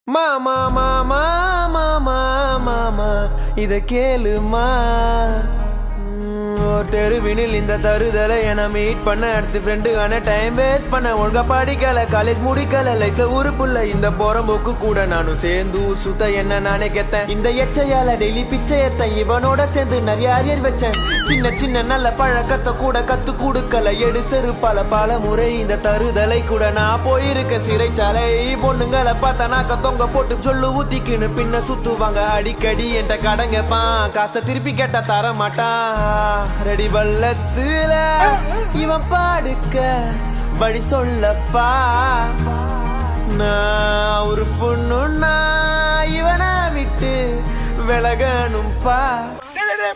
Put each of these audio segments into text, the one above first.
மாமா மாமா மாமா மாமா இத கேளுமா தெருவினில் இந்த தருதலை என மீட் பண்ண அடுத்து ஃப்ரெண்டுக்கான டைம் வேஸ்ட் பண்ண ஒழுங்கா படிக்கல காலேஜ் முடிக்கல லைஃப்ல உருப்புள்ள இந்த போறம்போக்கு கூட நானும் சேர்ந்து ஊர் சுத்த என்ன நானே கெத்தேன் இந்த எச்சையால டெய்லி பிச்சை எத்தேன் இவனோட சேர்ந்து நிறைய அரியர் வச்சேன் சின்ன சின்ன நல்ல பழக்கத்தை கூட கத்து கொடுக்கல எடு செருப்பால பல முறை இந்த தருதலை கூட நான் போயிருக்க சிறைச்சாலை பொண்ணுங்களை பார்த்தா நாக்க தொங்க போட்டு சொல்லு ஊத்திக்குன்னு பின்ன சுத்துவாங்க அடிக்கடி என்கிட்ட கடங்கப்பான் காசை திருப்பி கேட்டா தர மாட்டான் ரெடி பள்ளத்துல இவன் பாடுக்க படி சொல்லப்பா நான் ஒரு பொண்ணுன்னா இவனை விட்டு விலகணும்பா.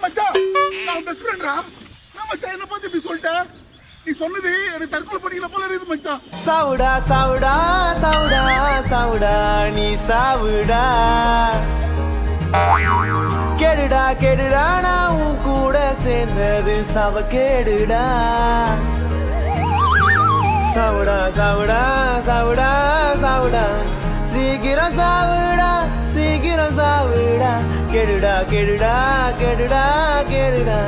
மச்சான் நான் பெஸ்ட் ஃப்ரெண்ட்ரா. நான் மச்சான் என்ன பத்தி இப்படி சொல்லிட்டேன்? நீ சொன்னது எனக்கு தற்கொலை பண்ணிக்கல போல இருக்குது மச்சான். சாவுடா சாவுடா சாவுடா சாவுடா நீ சாவுடா கேடுடா கேடுடா நான் உன் கூட சேர்ந்தது சவ கேடுடா சாவுடா சாவுடா சாவுடா சாவுடா சீக்கிரம் சாவுடா சீக்கிரம் சாவுடா கேடுடா கேடுடா கேடுடா கேடுடா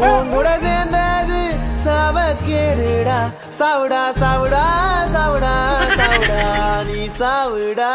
உன் கூட சேர்ந்தது சவ கேடுடா சாவுடா சாவுடா சாவுடா சாவுடா நீ சாவுடா.